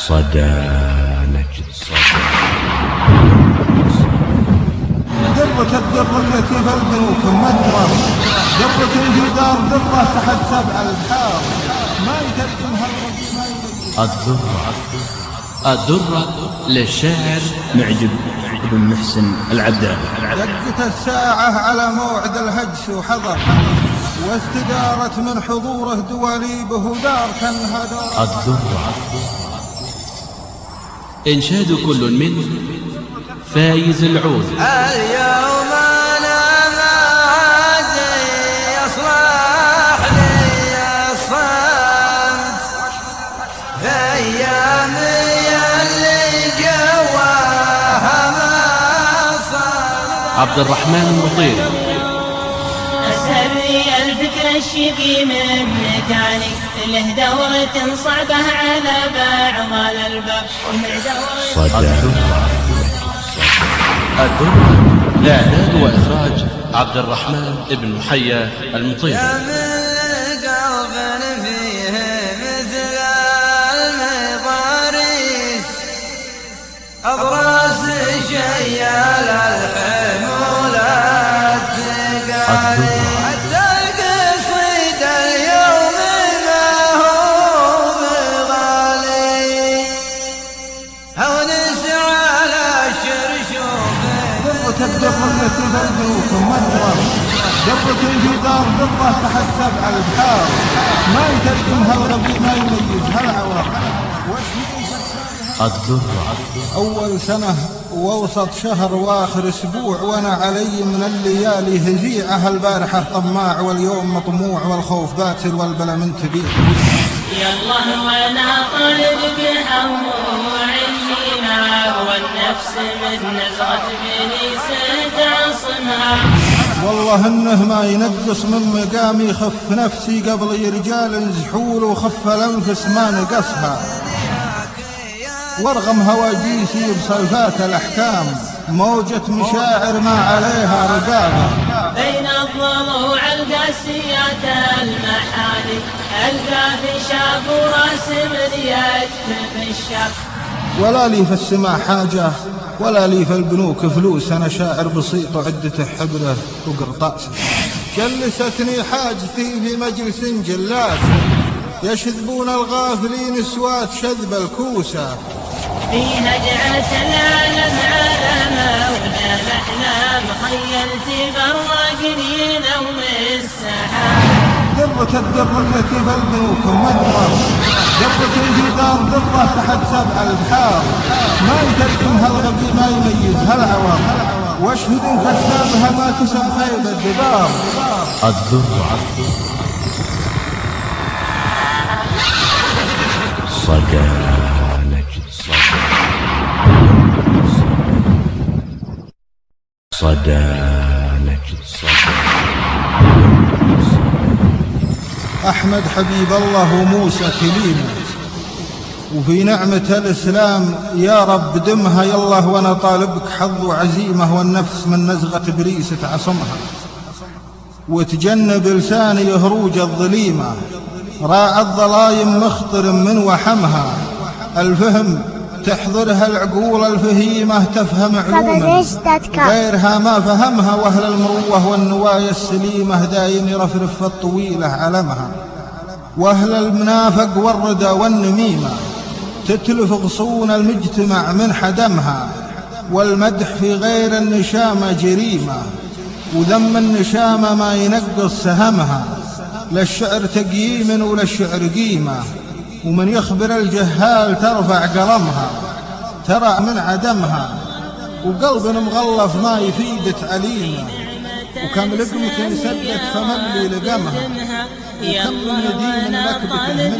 صدى نجد درة الدرة التي في البنوك مدرة، درة الجدار درة تحت 7 أبحار، ما يترجمها الدرة للشاعر معجب بن محسن العداد. دقت الساعة على موعد الهجس وحضر، واستدارت من حضوره دواليبه دار كانها الدرة إنشاد كل من فايز العود. اليوم أنا ما يصلح لي الصمت في أيامي اللي جواها ما صمت. عبد الرحمن المطيري. أسري الفكر الشقي من مكاني له دورة صعبة على بعض الألباب. الدرة لإعداد وإخراج عبد الرحمن بن محيا المطيري. يا من قلب فيه مثل المضاريس، أضراس شيال الحمولات تقالي، حتى القصيد اليوم ما هو بغالي، هونس على الشرشوف. درة الدرة التي في البنوك مدرة، درة الجدار درة تحت 7 أبحار، ما يترجمها الغبي ما يميزها العورة. الدرة أول سنة ووسط شهر وآخر أسبوع، وأنا علي من الليالي هزيعة، البارحة طماع واليوم مطموع، والخوف باتر والبلا منتبه. يا الله وانا طالب بحمو عزينا، والنفس من نزغة بليس تعصمها. والله انه ما ينقص من مقامي، خف نفسي قبل رجال زحول، وخف الانفس ما نقصها، وارغم هواجيسي بصلفات الاحكام، موجة مشاعر ما عليها رقابة. بين الضلوع القاسيات المحالي، القى في شاب وراسم يكتب الشاب. ولا لي في السماع حاجة، ولا لي في البنوك فلوس، أنا شاعر بسيط وعدته حبره وقرطاس. جلستني حاجتي في مجلس جلاس، يشذبون الغافلين سوات شذب الكوسة. في هجعة العالم على مولى الأحلام، خيلت برواقني نوم السحاب. درة الدرة التي في البنوك مدرة، درة الجدار درة تحت 7 أبحار، ما يترجمها الغبي ما يميزها العوار، واشهد كسابها ما كسب خيب الدبار. الدرة صدى نجد صدى نجد أحمد حبيب الله وموسى كليمة، وفي نعمة الإسلام يا رب دمها يالله، وأنا طالبك حظ وعزيمة، والنفس من نزغة إبليس تعصمها، وتجنب لساني هروج الظليمة، راعى الظلايم مخطر من وحمها، الفهم تحضرها العقول الفهيمة، تفهم علوما غيرها ما فهمها، وأهل المروة والنوايا السليمة دايم يرفرف في الطويلة علمها، وأهل المنافق والردى والنميمة تتلف غصون المجتمع من حدمها، والمدح في غير النشامة جريمة، وذم النشامة ما ينقص سهمها، للشعر تقييم وللشعر قيمة، ومن يخبر الجهال ترفع قلمها، ترى من عدمها، وقلب مغلف ما يفيد تعليمه، وكم لقمة سدت فملي لقمها، وكم من دين مكبته من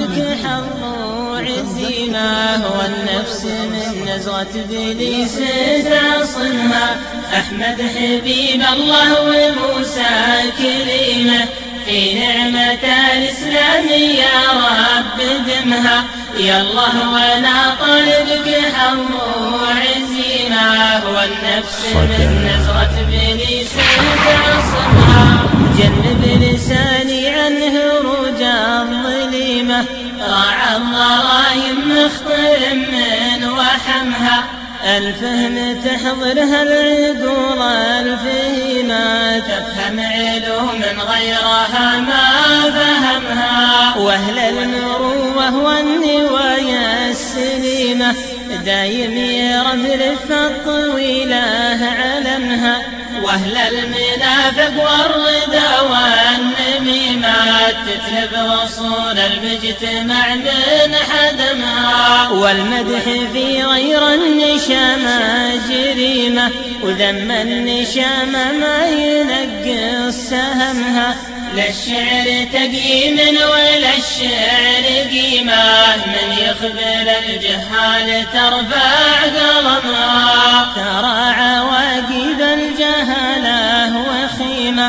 عزيمة، والنفس من نزغة إبليس تعصمها. أحمد حبيب الله وموسى كليمة، في نعمة الإسلام يا رب دمها. يا الله وانا طالبك حمو عزيمة، والنفس من نزغة إبليس تعصمها. جنب لساني عن هروج الظليمة، ضاع الضرايم مخطر من وحمها. الفهم تحضرها العقول الفهيمة، تفهم علوم غيرها ما فهمها. واهل المروة والنوايا السليمة دايم يرفرف الطويلة علمها. واهل المنافق والردى والنميمة تتلف وصول المجتمع من حدمها. والمدح في غير النشامة جريمة، وذم النشامة ما ينقص سهمها. للشعر تقييم ولا الشعر قيمة، من يخبر الجهال ترفع قلمها. ترى عواقب الجهالة وخيمة،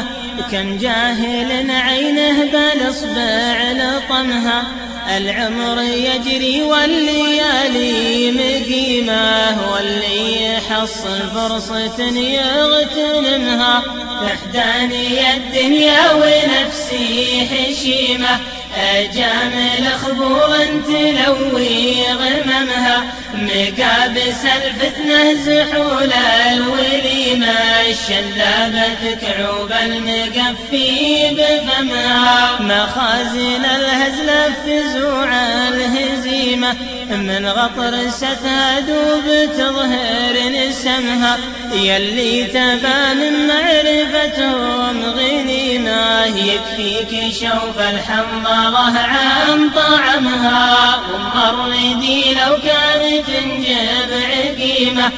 كم جاهل عينه بالإصبع لطمها. العمر يجري والليالي مقيمة، واللي يحصل فرصة يغتنمها. تحداني الدنيا ونفسي حشيمة، أجامل خبور تلوي غممها. مقابس الفتنة زحول الوليمة، الشلابة كعوب المقفي بفمها. مخازن الهزل فزوع الهزيمة، من غطرستها دوب تظهر نسمها. يلي تبى من معرفتهم غنيمة، يكفيك شوف الحنظلة عن طعمها. والمردي لو كانت تنجب عقيمة،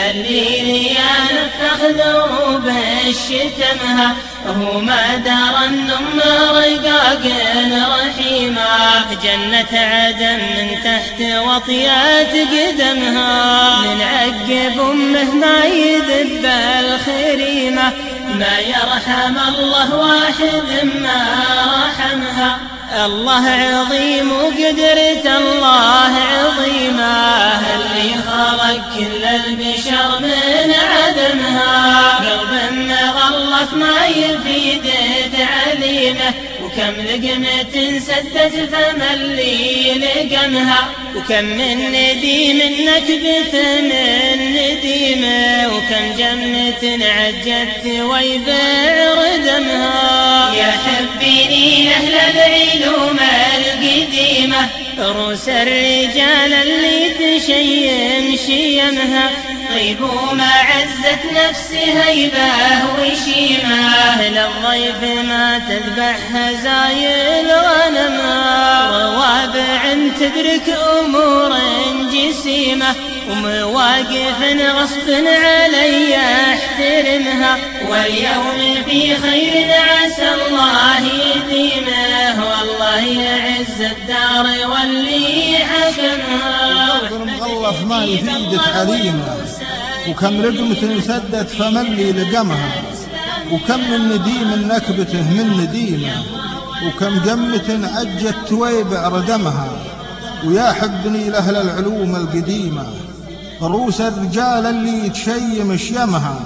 اللي ينفخ ذوب الشتمها. هو ما دار النم رقاق رحيمة، جنة عدن من تحت وطيات قدمها. من عقب أمه ما يذب الخريمة، ما يرحم الله واحد ما رحمها. الله عظيم وقدرة الله عظيمة، اللي خلق كل البشر من عدمها. قلب مغلف ما يفيد تعليمه، وكم لقمة سدت فما اللي لقمها. وكم من نديم نكبة من نديمه، وكم جنة عجت ويبيع ردمها. يا حبيني أهل العلوم القديمة، روس الرجال اللي تشين شيمها. طيب ما عزت نفسي هيبة وشيمة، للضيف ما تذبح هزايل غنمها. روابع تدرك أمور جسيمة، ومواقف غصب علي احترمها. واليوم في خير عسى الله يديمه، والله يعز الدار واللي حكمها. المغلف ما يفيد تعليمه، وكم رقمة سدت فما اللي لقمها. وكم من نديم نكبته من نديمه، وكم جمة عجت تويبع ردمها. ويا حبني لأهل العلوم القديمة، رؤوس الرجال اللي تشيم شيمها.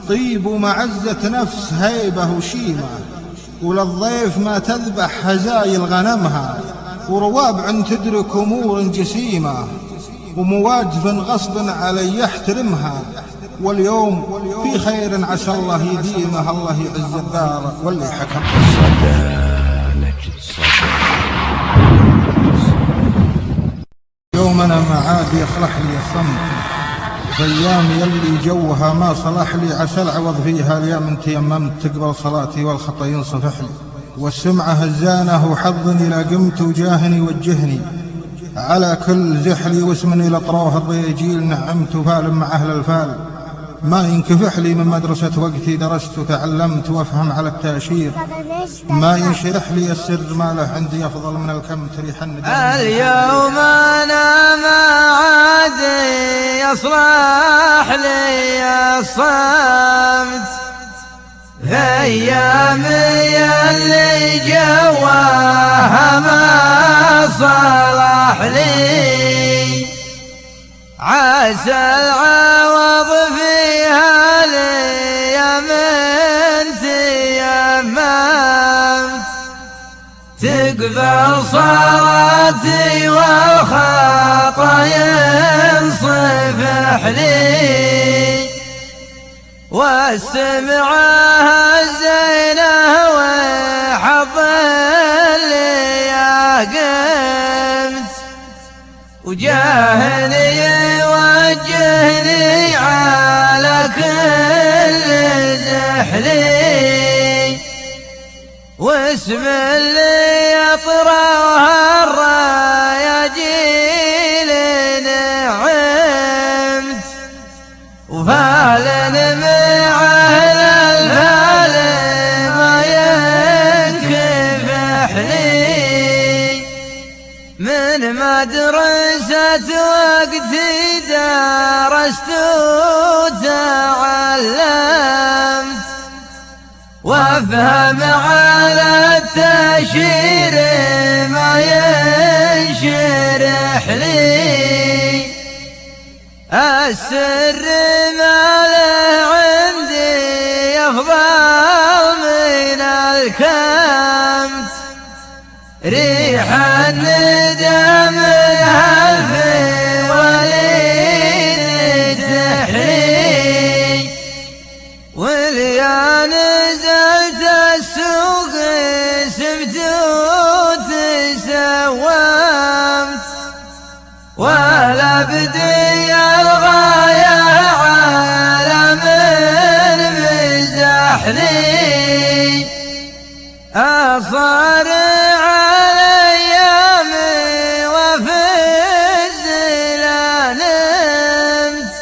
طيب ومعزة نفس هيبة وشيمة، وللضيف ما تذبح هزايل غنمها. وروابع تدرك أمور جسيمة، ومواجف غصب علي يحترمها. واليوم في خير عسى الله يديمه، الله يعز الدار واللي حكم. يوم أنا ما عاد يصلح لي الصمت، أيام يلي جوها ما صلح لي. عسى العوض فيها اليوم تيممت، تقبل صلاتي والخطأ ينصفح لي. والسمعة هزانه وحظني لا قمت، وجاهني وجهني على كل زحلي. واسمني لطروه الضيجيل، نعمت فال مع أهل الفال. ما ينكفح لي من مدرسة وقتي، درست وتعلمت وافهم على التأشير. ما ينشرح لي السر، ما له عندي أفضل من الكم تريح الندم. اليوم أنا ما عاد يصلح لي الصمت، أيامي اللي جواها ما صلح لي. عسى العوض فيها اليمن تيممت، تقبل بالصلاة والخطا ينصفح لي والسمعة الزينة وحظ اللي يا قمت وجاهني يوجهني على كل زحلي واسم اللي يطرها الرايجيل نعمت وفعلا مع أهل الفعل ما ينكفح لي من مدرسة وقتي درست وتعلمت وافهم على التشير ما ينشرح لي السر ما له عندي أفضل من الكمت ريح الندم هل في وليد تحلي واليا نزلت السوق سبت وتسومت ولا بدي الغاية على من مزحني أصارع الأيام وفي الزلا نمت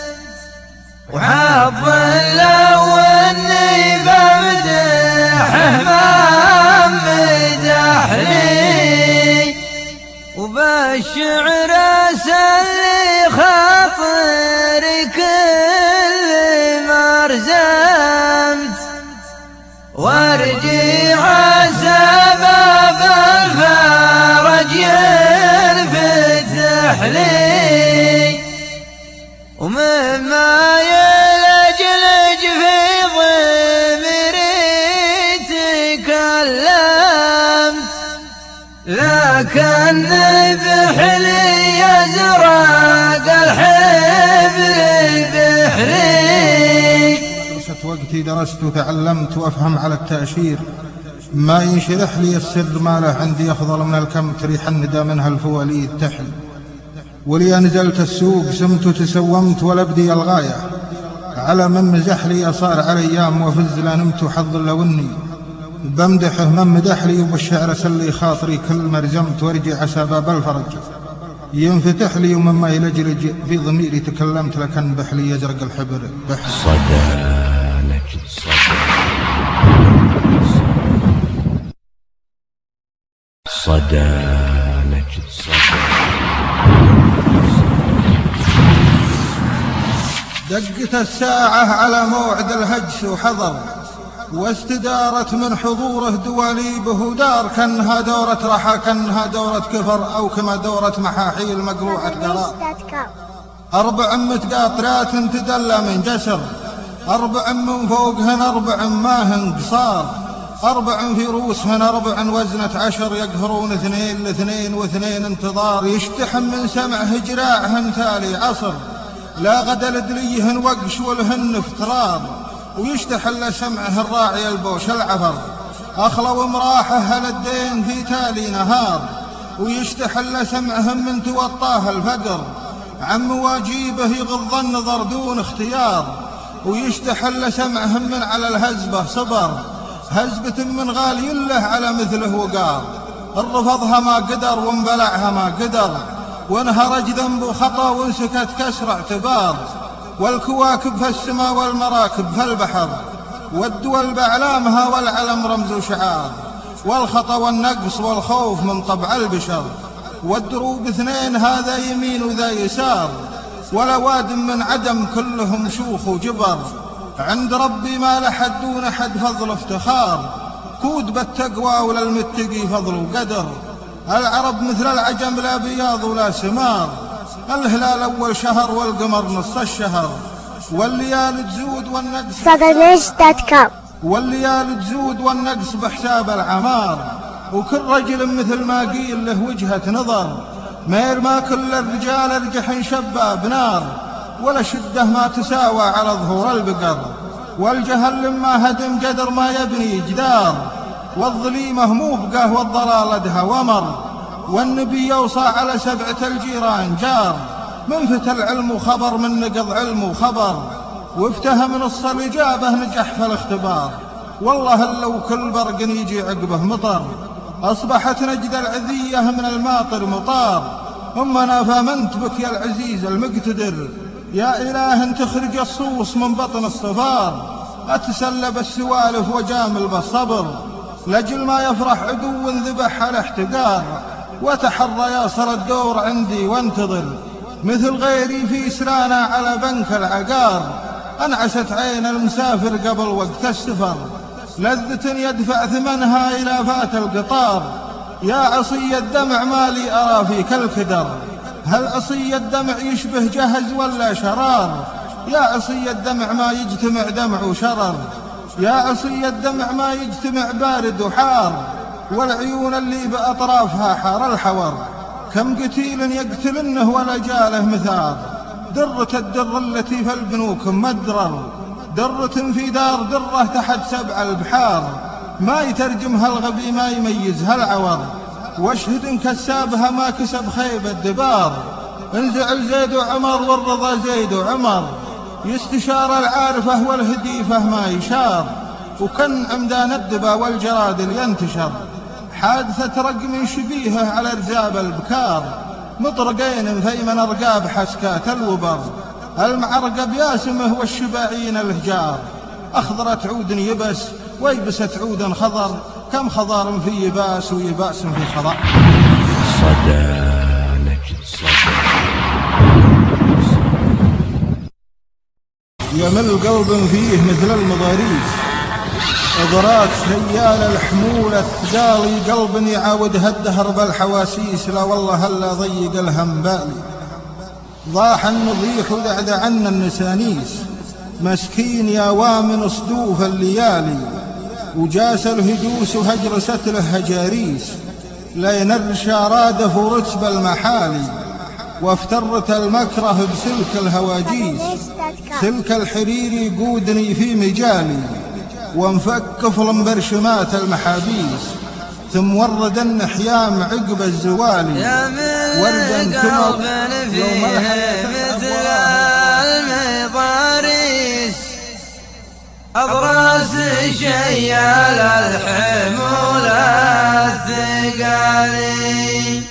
وحظ لو اني بمدح ما مدحني وبالشعر اسلي خاطري كل ما رزمت وارجع سبب الفرج ينفتح لي ومما يلجلج في ضمري تكلمت لكن بحلي يزرق الحبر بحلي وقتي درست وتعلمت وافهم على التأشير ما ينشرح لي السر ما له عندي أفضل من الكمت ريح الندى منها الفواليد تحل ولي نزلت السوق سمت وتسومت ولا بدي الغاية على من مزح لي أصار على أيام وفز لا نمت وحظ لو اني بمدحه من مدح لي وبالشعر سلي خاطري كل ما رزمت وارجع عسى باب الفرج ينفتح لي ومما يلجلج في ضميري تكلمت لكن بحلي يزرق الحبر بحل صدى نجد صدى نجد دقت الساعة على موعد الهجس وحضر واستدارت من حضوره دواليبه ودار كأنها دورة رحى كأنها دورة كفر أو كما دورة محاحيل مقروعة قرار 4 متقاطرات تدلى من جسر 4 من فوقهن 4 ماهن قصار 4 في رؤوسهن 4 وزنة 10 يقهرون 2 ل2 و2 انتظار يشتحم من سمعه جراعهن تالي عصر لا غدا لدليهن وقش ولهن افترار ويشتحل سمعه الراعي البوش العفر أخلو مراحه هل الدين في تالي نهار ويشتحل سمعهم من توطاه الفقر عن مواجيبه يغض النظر دون اختيار ويشتحل سمعهم من على الهزبة صبر هزبة من غالي له على مثله وقار الرفضها ما قدر وانبلعها ما قدر وانهرج ذنب وخطا وانسكت كسر اعتبار والكواكب في السماء والمراكب في البحر والدول بأعلامها والعلم رمز وشعار والخطا والنقص والخوف من طبع البشر والدروب 2 هذا يمين وذا يسار والأواد من عدم كلهم شوخ وجبر عند ربي ما لحد دون حد فضل افتخار كود بالتقوى وللمتقي فضل وقدر العرب مثل العجم لا بياض ولا سمار الهلال أول شهر والقمر نص الشهر والليالي تزود والنقص صدرنج.com والليالي تزود والنقص بحساب العمار وكل رجل مثل ما قيل له وجهة نظر، ما يرمى كل الرجال ارجح شباب نار، ولا شدة ما تساوى على ظهور البقر، والجهل لما هدم قدر ما يبني جدار، والظليمة مو بقاه والضلال ادها ومر، والنبي يوصى على 7 الجيران جار، من فتى العلم وخبر من نقض علم وخبر، وافتهم نص الإجابة نجح في الاختبار، والله لو كل برق يجي عقبه مطر، أصبحت نجد العذية من الماطر مطار، أمنا فمنت بك يا العزيز المقتدر، يا إله تخرج الصوص من بطن الصفار، أتسلب السوالف وجامل بالصبر، لجل ما يفرح عدو ذبح على احتقار، وتحرى ياصر الدور عندي وانتظر، مثل غيري في سرانا على بنك العقار، أنعست عين المسافر قبل وقت السفر، لذة يدفع ثمنها إلى فات القطار، يا عصي الدمع مالي أرى فيك الكدر، هل عصي الدمع يشبه جهز ولا شرار؟ يا عصي الدمع ما يجتمع دمع وشرر، يا عصي الدمع ما يجتمع بارد وحار، والعيون اللي بأطرافها حار الحور، كم قتيل يقتلنه ولا جاله مثار، درة الدر التي في البنوك مدرر، درة في دار درة تحت 7 البحار، ما يترجمها الغبي ما يميزها العور، واشهد كسابها ما كسب خيب الدبار، انزعل زيد وعمر والرضا زيد وعمر، يستشار العارفة والهديفة ما يشار، وكن عمدان الدبا والجراد ينتشر، حادثة رقم شبيهه على رزاب البكار، مطرقين فيمن أرقاب حسكات الوبر، المعرقب ياسمه والشباعين الهجار، أخضرت عود يبس ويبست عود خضر، كم خضار في يباس ويباس في خضر. صدى نجد يمل قلب فيه مثل المضاريس، إضرات شيال الحمول الثقالي، قلب يعاودها الدهر بالحواسيس، لا والله هلا ضيق الهم بالي، ضاح النضيح ودعد عنا النسانيس، مسكين يا وامن صدوف الليالي، وجاس الهدوس وهجرست له هجاريس، لين الرشاراد فرتب المحالي، وافترت المكره بسلك الهواجيس، سلك الحرير يقودني في مجالي، وانفك كفل برشمات المحابيس، ثم ورد النحيام عقب الزوالي، وردا كمر يوم مثل المضاريس، أضراس شيال الحمول الثقالي،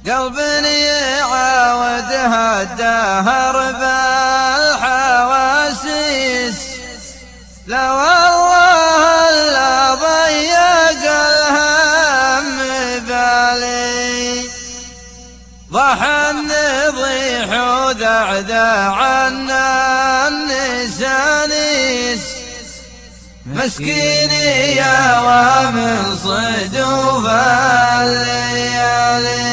قلب يعاودها الدهر بالحواسيس، لا والله لا ضيق الهم بالي، ضح النضيح وذعدع عنا النسانيس، مسكيني يا ومن صدوف الليالي،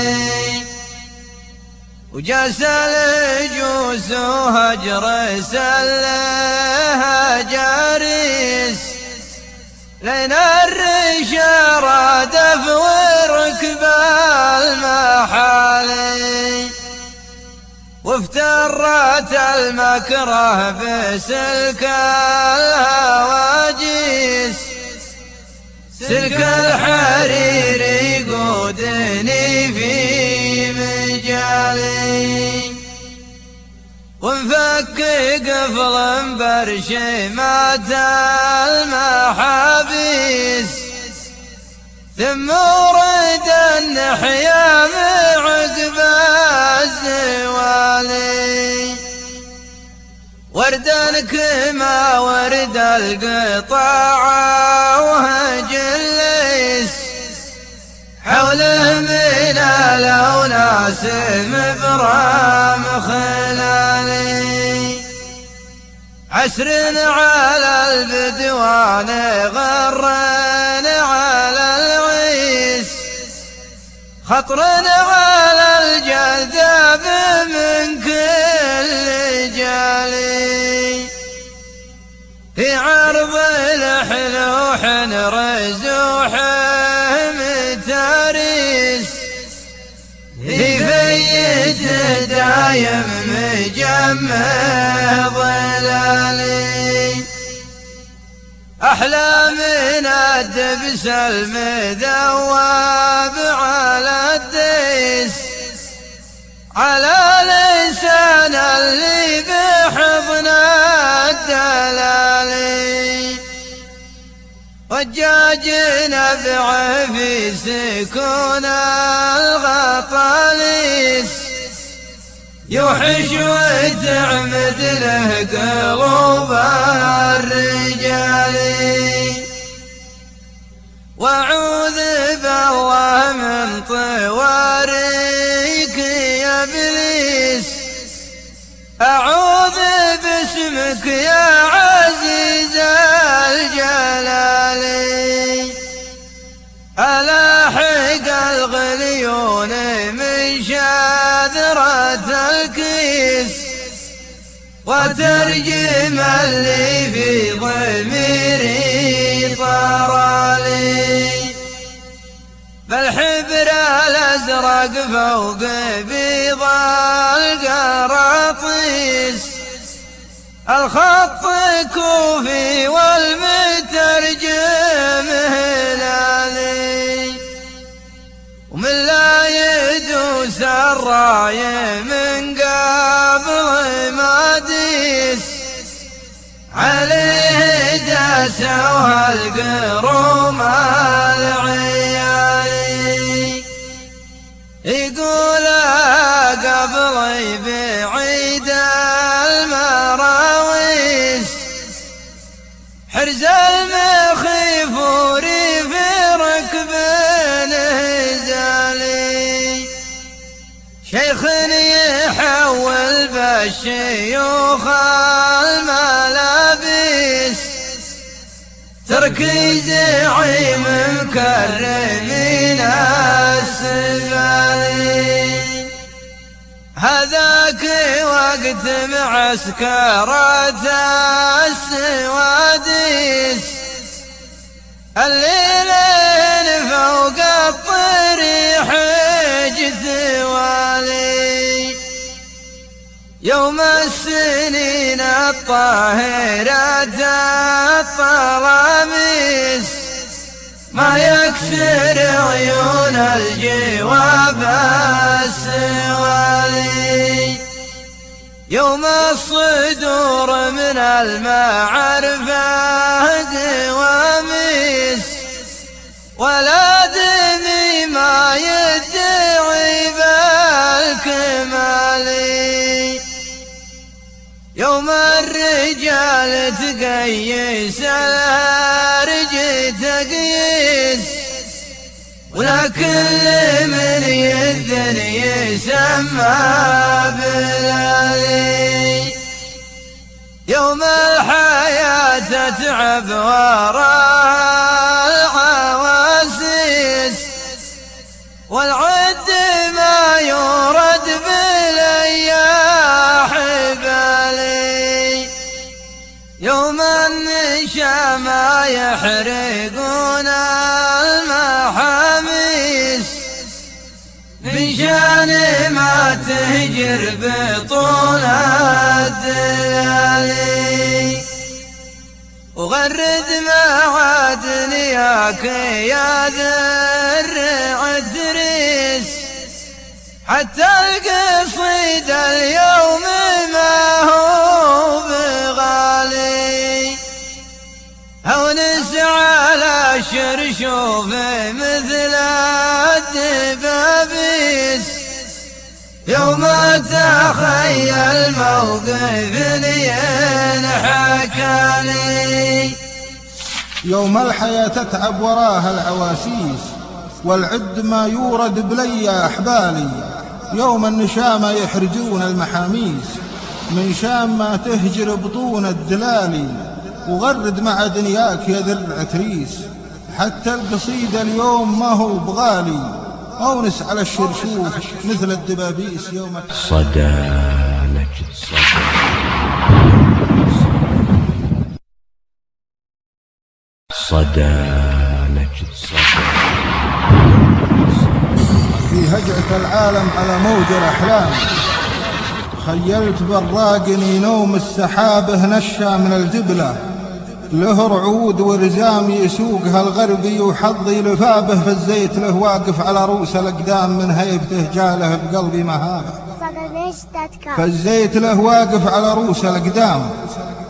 وجاس الجوس وهجر سلها جاريس، لين الرشا دف وركب المحالي، وافترت المكره بسلك الهواجيس، سلك الحرير يقودني في مجالي، وانفك قفل برشمات المحابيس، ثم ورد النحيام عقب الزوالي، وردا كما ورد القطاع وهج الليس، حوله من الأوناس مبرام خلالي، عسر على البدوان غر على العيس، خطر على الجذاب من كل جالي، في عرض الحلوح رزوحه دايم مجمع ظلالي أحلى من الدبس المذوب على الديس على لسان اللي بحضن الدلالي والجاج نبع في سكون الغطاليس يوحش وتعمد له قلوب الرجال واعوذ بالله من طواريك يا ابليس اعوذ باسمك يا عزيز الجلال الاحق الغليون من شاذرة الكيس وترجم اللي في ضميري طرالي بالحبر الازرق فوق بيض القراطيس الخط كوفي والمترجم هلالي ومن لا يدوس الراية من قبل ما ديس عليه داسوها القروم العيالي يقول قبل بعيد المراويس حرز المخيف وريف ركب نهزالي شيخ يحول بالشيوخ الملابس تركي زعيم مكرمين السفالي هذاك وقت معسكرة السواديس الليلين فوق الطريح جثوالي يوم السنين الطاهرة الطلاميس ما يكسر عيون الجواب السوالي يوم الصدور من المعرفة دواميس ولا دمي ما يدعي بالكمالي يوم الرجال تقيس الهرج تقيس ولا كل من يذن يسمى بلالي يوم الحياة تعب وراء العواسيس والعد ما يورد بالأياح بالي يوم النشا ما يحرقون المحاميس من شان ما تهجر بطول الدلالي وغرد ما دنياك يا ذر عتريس حتى القصيد اليوم ما هو بغالي هونس على الشرشوف مثل الدبابيس يوم تخيل موقف ينحكالي يوم الحياة تتعب وراها العواسيس والعد ما يورد بلي أحبالي يوم النشامة يحرجون المحاميس من شام ما تهجر بطون الدلالي وغرد مع دنياك يا ذر عتريس حتى القصيدة اليوم ما هو بغالي أونس على الشرشوف مثل الدبابيس يوم صدى نجد صدى نجد في هجعة العالم على موج الأحلام. خيلت براق ينوم السحابه نشا من الجبلة، له رعود ورزام يسوقها الغربي وحظي لفابه، فالزيت له واقف على رؤوس الأقدام من هيبته جاله بقلبي مهابه. فالزيت له واقف على رؤوس الأقدام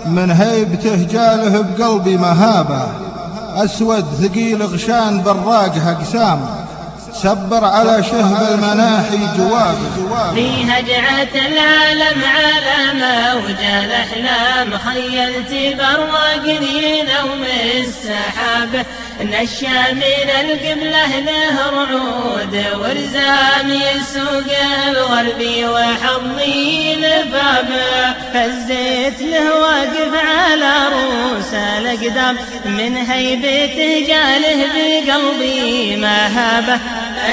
من هيبته جاله بقلبي مهابه. أسود ثقيل غشان براقها أقسام، سبر على شهب المناحي جوابه. في هجعة العالم على موج الأحلام، خيلت براق ينوم السحابة، نشا من القبلة له رعود ورزام يسوق الغربي وحظي لبابه. فالزيت له واقف على رؤوس الأقدام من هيبته جاله بقلبي مهابه.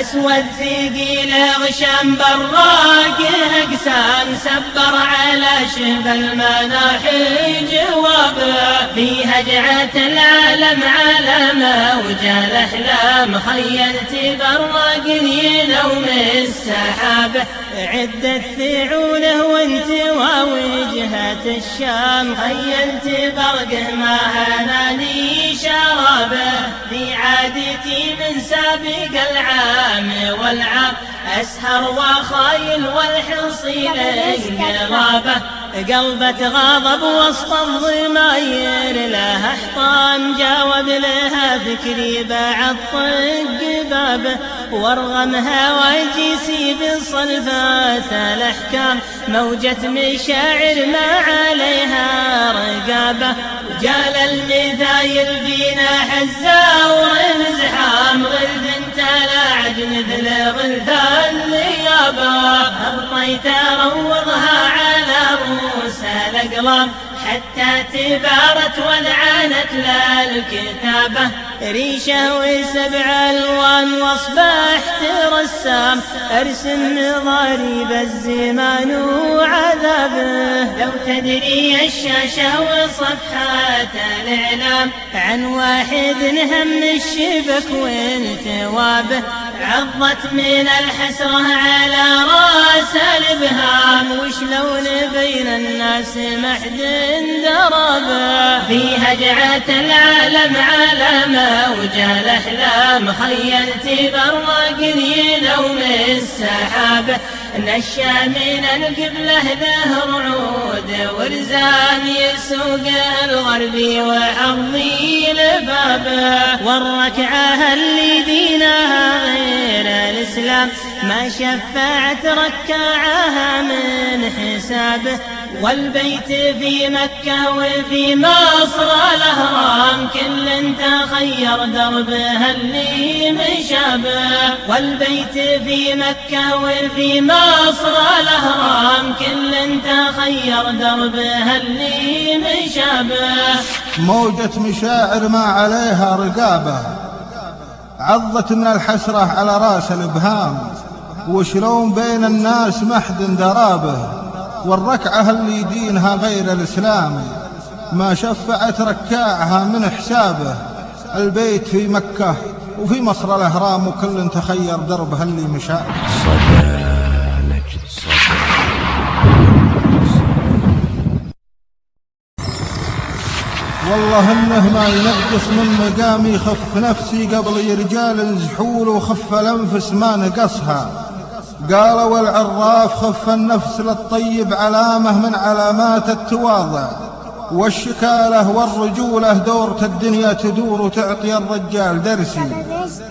أسود ثقيل غشام براق أقسام، سبر على شهب المناحي جوابه. في هجعة العالم على موج الأحلام، خيلت براق ينوم السحابة، عدة ثعوله وانتوى وجهة الشام، خيلت برقه ما هناني شرابه. في عادتي من سابق العام والعام، أسهر وخايل والحصيل انقلابه. قلبة غضب وسط الضماير لها حطام، جاوب لها فكري بعد طق بابه. وارغمها وجيسي بصلفات الأحكام، موجة مشاعر ما عليها رقابه. جال المثايل فينا حزاور زحام، غلث تلاعج مثل غلث النيابة. أبطيت أروضها على رؤوس الأقلام، حتى تبارت ولعنت للكتابة. ريشه وسبع ألوان واصبحت رسام، أرسم مضاريب الزمان وعذابه. لو تدري الشاشة وصفحات الإعلام عن واحد هم الشبك والتوابه، عضت من الحسرة على راس الإبهام، وشلون بين الناس محد درابه. في هجعة العالم على موج الأحلام، خيلت براق ينوم السحابة، نشا من القبلة له رعود ورزام يسوق الغربي وحظي لبابه. والركعة اللي دينها غير الإسلام، ما شفعت ركعها من حسابه. والبيت في مكة وفي مصر الأهرام، كل تخير دربها اللي مشابه. والبيت في مكة وفي مصر الأهرام، كل تخير دربها اللي مشابه. موجة مشاعر ما عليها رقابة، عضت من الحسرة على راس الإبهام، وشلون بين الناس محد درابه. والركعة اللي دينها غير الإسلام، ما شفعت ركاعها من حسابه. البيت في مكة وفي مصر الأهرام، وكل تخير دربها اللي مشاه. صدى نجد صدى. والله إنه ما ينقص من مقامي، خف نفسي قبل رجال زحول، وخف الأنفس ما نقصها. قال والعراف خف النفس للطيب علامة من علامات التواضع، والشكالة والرجولة دورة الدنيا تدور وتعطي الرجال درسي.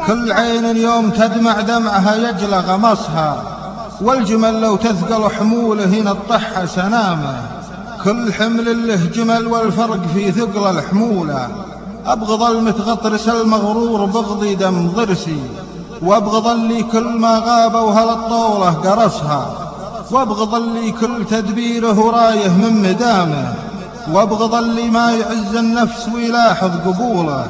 كل عين يوم تدمع دمعها يجلى غمصها، والجمل لو تثقل حموله ينطحها سنامه. كل حمل له جمل والفرق في ثقل الحمولة. أبغض المتغطرس المغرور بغضي دم ضرسي، وابغض اللي كل ما غاب وهل الطولة قرصها، وابغض اللي كل تدبيره رايه من مدامه، وابغض اللي ما يعز النفس ويلاحظ قبوله.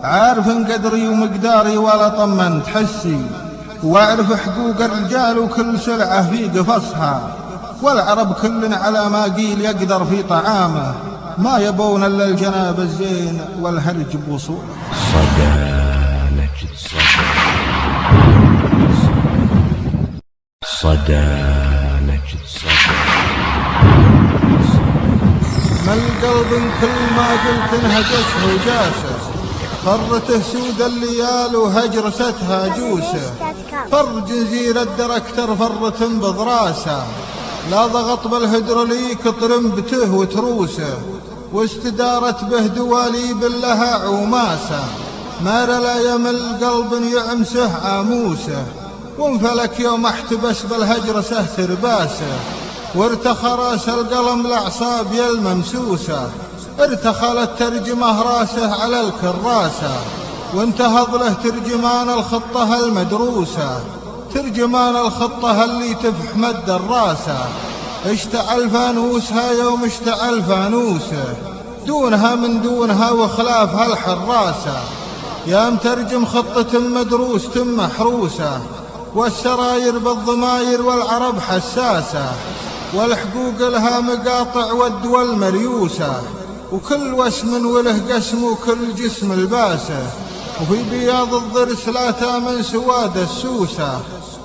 عارف قدري ومقداري ولا طمنت حسي، واعرف حقوق الرجال وكل سلعة في قفصها. والعرب كل على ما قيل يقدر في طعامه، ما يبون الا الجناب الزين والهرج بوصوله. صدى نجد صدى. صدى نجد صدى. ما القلب كل ما قلت انهجسه وجاسه، فرته سود الليال وهجرستها جوسه، فر جنزير الدركتر فرة بضراسه، لا ضغط بالهدروليك طرمبته وتروسه، واستدارت به دواليب لها عوماسه، ما رلا يمل قلب يعمسه عاموسه، وانفلك يوم احتبس بالهجرسه ترباسه، وارتخى راس القلم الاعصاب الممسوسه، ارتخلت ترجمه راسه على الكراسه، وانتهض له ترجمان الخطه المدروسه، ترجمان الخطه اللي تفح مد الراسه، اشتعل فانوسها يوم اشتعل فانوسه، دونها من دونها وخلافها الحراسه، يا مترجم خطة مدروسة محروسة، والسراير بالضماير والعرب حساسة، والحقوق لها مقاطع والدول مريوسة، وكل وسم وله قسم وكل جسم الباسه، وفي بياض الضرس لا تامن سواد السوسه،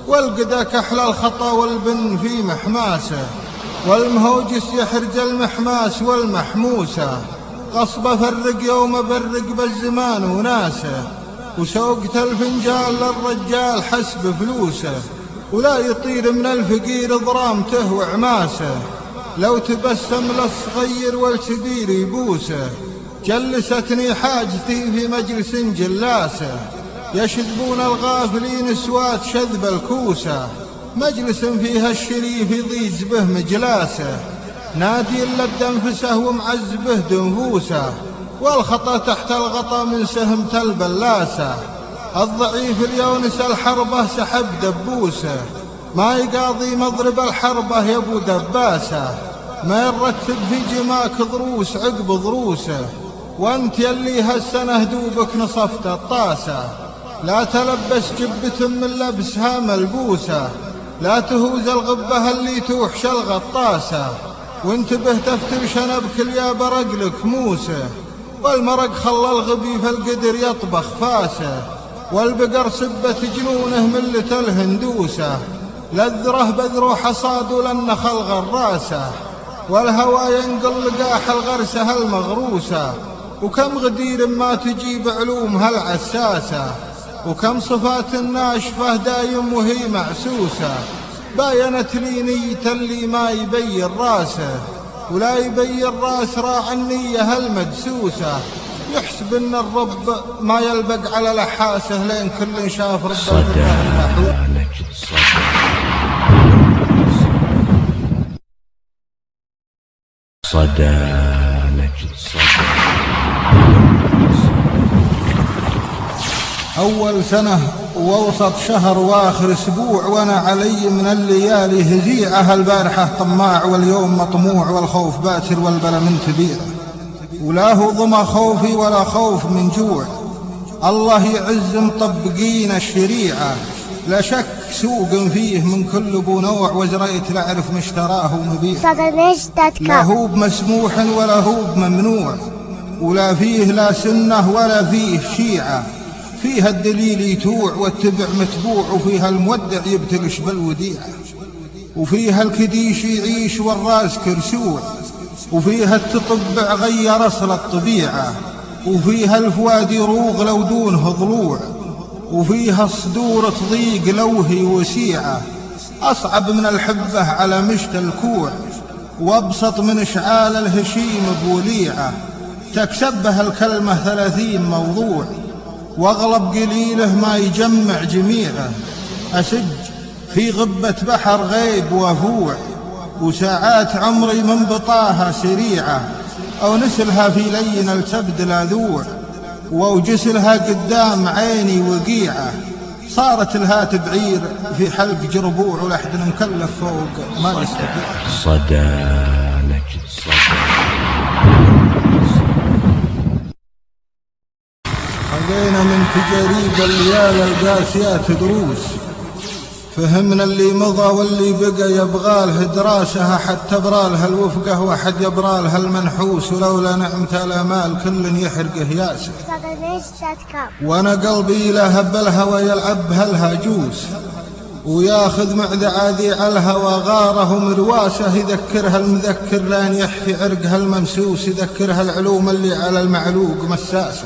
والقدا كحل الخطا والبن في محماسه، والمهوجس يحرج المحماس والمحموسه، غصب فرق يوم برق بالزمان وناسه، وسوقت الفنجال للرجال حسب فلوسه، ولا يطير من الفقير ضرامته وعماسه، لو تبسم للصغير والكبير يبوسه، جلستني حاجتي في مجلس جلاسه، يشذبون الغافلين سوات شذب الكوسه، مجلس فيها الشريف يضيج به مجلاسه، نادي لد انفسه ومعز به دنفوسه، والخطا تحت الغطا من سهمة البلاسه، الضعيف اليونس الحربه سحب دبوسه، ما يقاضي مضرب الحربه يبو دباسه، ما يرتب في جماك ضروس عقب ضروسه، وانت يلي هالسنه دوبك نصفت الطاسه، لا تلبس جبة من لبسها ملبوسه، لا تهوز الغبه اللي توحش الغطاسه، وانتبه تفتر شنبك اليا برقلك موسه، والمرق خلى الغبي فالقدر يطبخ فاسه، والبقر سبت جنونه ملة الهندوسه، لذره بذر حصاد للنخل غراسه، والهوى ينقل لقاح الغرسه المغروسه، وكم غدير ما تجيب علومها العساسه، وكم صفات ناشفه دايم وهي معسوسه، باينت لي نية اللي ما يبين راسه، ولا يبين راس راع النية المدسوسه، يحسب ان الرب ما يلبق على لحاسه، لين كل شاف ربه صدى نجد صدى. صدى نجد صدى. أول سنة ووسط شهر واخر اسبوع، وانا علي من الليالي هزيعة، البارحة طماع واليوم مطموع، والخوف باسر والبلا من تبيع، ولا هو ضمى خوفي ولا خوف من جوع، الله يعز مطبقين الشريعة، لا شك سوق فيه من كل ابو نوع، وزريت لعرف مشتراه ومبيع، لا هو بمسموح ولا هو بممنوع، ولا فيه لا سنة ولا فيه شيعة، فيها الدليل يتوع والتبع متبوع، وفيها المودع يبتلش بالوديعة، وفيها الكديش يعيش والراس كرسوع، وفيها التطبع غير أصل الطبيعة، وفيها الفؤاد يروغ لو دونه ضلوع، وفيها الصدور تضيق لو هي وسيعة، أصعب من الحبة على مشت الكوع، وأبسط من إشعال الهشيم بوليعة، تكسبها الكلمة 30 موضوع، واغلب قليله ما يجمع جميعه، أسج في غبة بحر غيب وفوع، وساعات عمري من بطاها سريعة، أو نسلها في لين الكبد لاذوع، وأوجسلها قدام عيني وقيعة، صارت لها تبعير في حلق جربوع، ولحد مكلف فوق ما يستطيع. صدى نجد صدى. خذينا من تجاريب الليال القاسيات دروس، فهمنا اللي مضى واللي بقى يبغالها دراسة، حتى برالها الوفقة وحد يبرالها المنحوس، ولولا نعمة الامال كل يحرقه ياسه، وانا قلبي لهب الهوى يلعب هالهاجوس، وياخذ معدعادي على الهوى غاره مرواسه، يذكرها المذكر لان يحفي عرقها الممسوس، يذكرها العلوم اللي على المعلوق مساسه.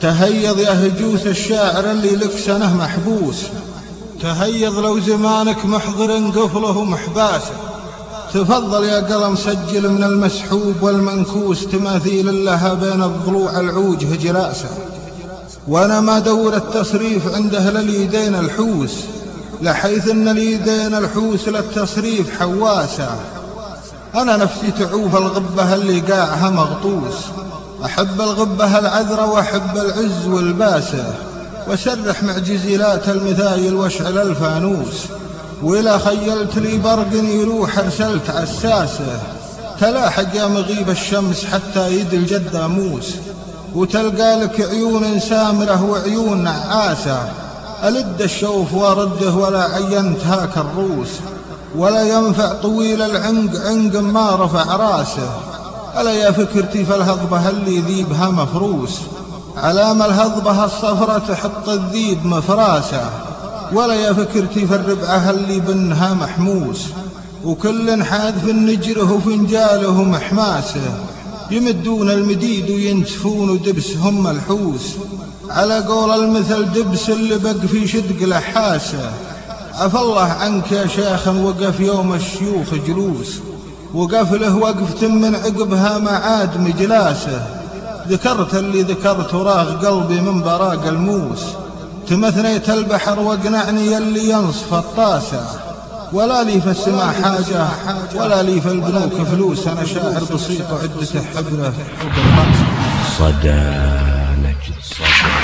تهيض يا هجوس الشاعر اللي لك سنه محبوس، تهيض لو زمانك محضر قفله محباسه. تفضل يا قلم سجل من المسحوب والمنكوس، تماثيل لها بين الضلوع العوج جلاسه. وانا ما دور التصريف عند اهل اليدين الحوس، لحيث ان اليدين الحوس للتصريف حواسه. انا نفسي تعوف الغبه اللي قاعها مغطوس، احب الغبه العذره واحب العز والباسه، وسرح مع جزيلات المثايل واشعل الفانوس. وإلا خيلت لي برق يروح أرسلت عساسه، تلاحق يا مغيب الشمس حتى يد الجد موس، وتلقى لك عيون سامرة وعيون نعاسة. ألد الشوف وارده ولا عينت هاك الروس، ولا ينفع طويل العنق عنق ما رفع راسه. ألا يا فكرتي فالهضبة اللي ذيبها مفروس، علام الهضبة الصفرة تحط الذيب مفراسه. ولا يا فكرتي في الربعة اللي بنها محموس، وكل حاد في النجره وفنجاله محماسه. يمدون المديد وينتفون دبسهم الحوس، على قول المثل دبس اللي بق في شدق لحاسه. عفى الله عنك يا شيخ وقف يوم الشيوخ جلوس، وقف له وقفة من عقبها معاد مجلاسه. ذكرت اللي ذكرت وراغ قلبي من براق الموس، تمثنيت البحر واقنعني يلي ينصف الطاسة. ولا لي في السماء حاجة ولا لي في البنوك فلوس، أنا شاعر بسيط وعدته حبره وقرطاسة. صدى نجد صدى.